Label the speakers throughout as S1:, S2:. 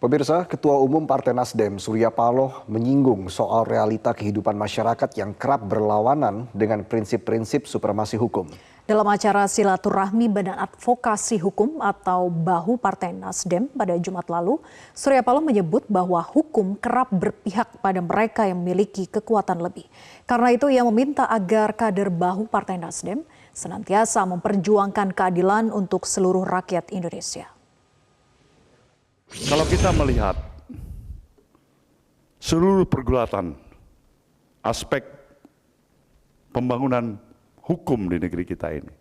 S1: Pemirsa, Ketua Umum Partai Nasdem Surya Paloh menyinggung soal realita kehidupan masyarakat yang kerap berlawanan dengan prinsip-prinsip supremasi hukum.
S2: Dalam acara silaturahmi Badan Advokasi Hukum atau BAHU Partai Nasdem pada Jumat lalu, Surya Paloh menyebut bahwa hukum kerap berpihak pada mereka yang memiliki kekuatan lebih. Karena itu ia meminta agar kader BAHU Partai Nasdem senantiasa memperjuangkan keadilan untuk seluruh rakyat Indonesia.
S3: Kalau kita melihat seluruh pergulatan aspek pembangunan hukum di negeri kita ini,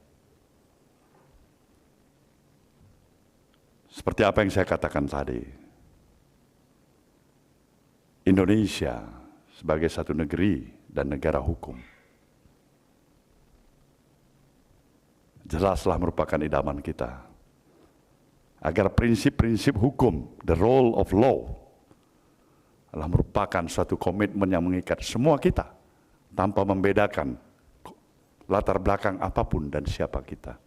S3: seperti apa yang saya katakan tadi, Indonesia sebagai satu negeri dan negara hukum jelaslah merupakan idaman kita. Agar prinsip-prinsip hukum, the role of law, adalah merupakan suatu komitmen yang mengikat semua kita, tanpa membedakan latar belakang apapun dan siapa kita.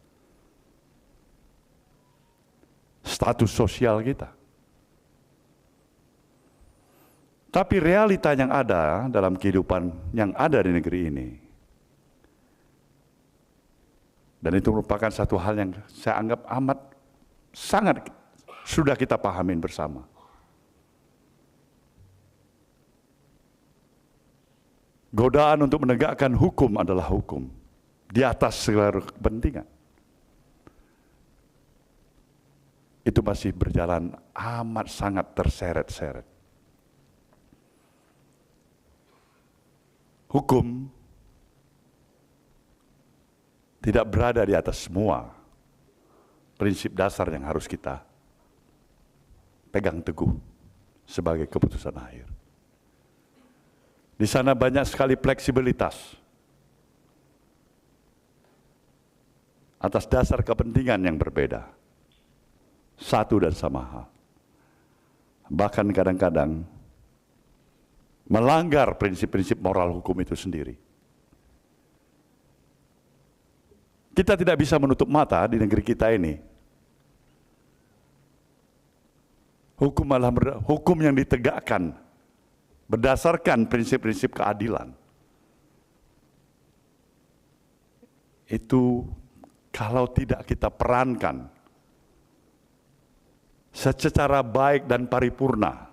S3: Status sosial kita. Tapi realita yang ada dalam kehidupan yang ada di negeri ini, dan itu merupakan satu hal yang saya anggap sangat sudah kita pahamin bersama. Godaan untuk menegakkan hukum adalah hukum di atas segala kepentingan. Itu masih berjalan amat sangat terseret-seret. Hukum tidak berada di atas semua prinsip dasar yang harus kita pegang teguh sebagai keputusan akhir. Di sana banyak sekali fleksibilitas atas dasar kepentingan yang berbeda, satu dan sama hal. Bahkan kadang-kadang melanggar prinsip-prinsip moral hukum itu sendiri. Kita tidak bisa menutup mata di negeri kita ini. Hukum yang ditegakkan berdasarkan prinsip-prinsip keadilan. Itu kalau tidak kita perankan secara baik dan paripurna.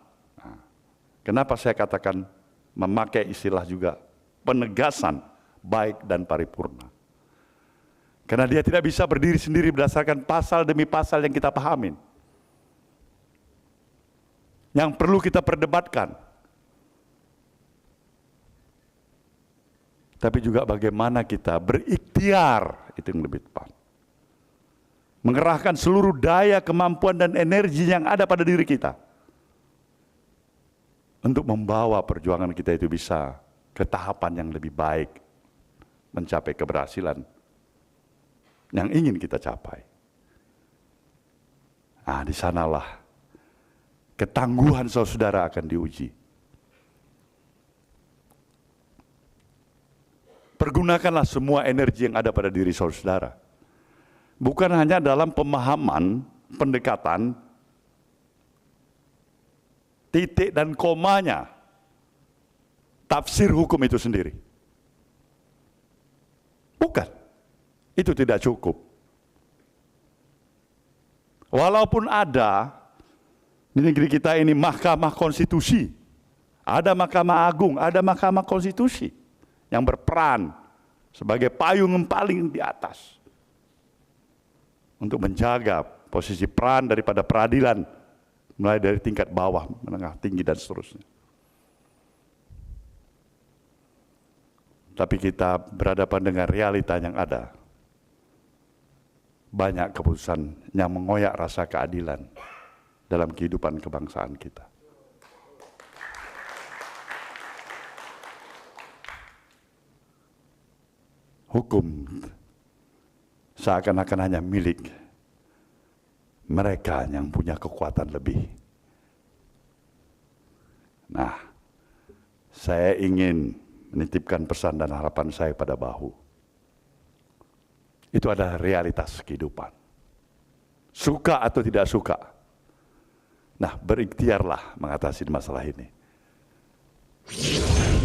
S3: Kenapa saya katakan memakai istilah juga penegasan baik dan paripurna? Karena dia tidak bisa berdiri sendiri berdasarkan pasal demi pasal yang kita pahamin. Yang perlu kita perdebatkan. Tapi juga bagaimana kita berikhtiar, itu yang lebih tepat. Mengerahkan seluruh daya, kemampuan, dan energi yang ada pada diri kita. Untuk membawa perjuangan kita itu bisa ke tahapan yang lebih baik. Mencapai keberhasilan yang ingin kita capai. Nah, di sanalah ketangguhan saudara akan diuji. Pergunakanlah semua energi yang ada pada diri saudara. Bukan hanya dalam pemahaman, pendekatan, titik dan komanya, tafsir hukum itu sendiri. Bukan. Itu tidak cukup. Walaupun ada di negeri kita ini Mahkamah Konstitusi, ada Mahkamah Agung, ada Mahkamah Konstitusi yang berperan sebagai payung yang paling di atas untuk menjaga posisi peran daripada peradilan mulai dari tingkat bawah, menengah, tinggi dan seterusnya. Tapi kita berhadapan dengan realita yang ada. Banyak keputusan yang mengoyak rasa keadilan dalam kehidupan kebangsaan kita. Hukum seakan-akan hanya milik mereka yang punya kekuatan lebih. Nah, saya ingin menitipkan pesan dan harapan saya pada BAHU. Itu adalah realitas kehidupan. Suka atau tidak suka, Nah, berikhtiarlah mengatasi masalah ini.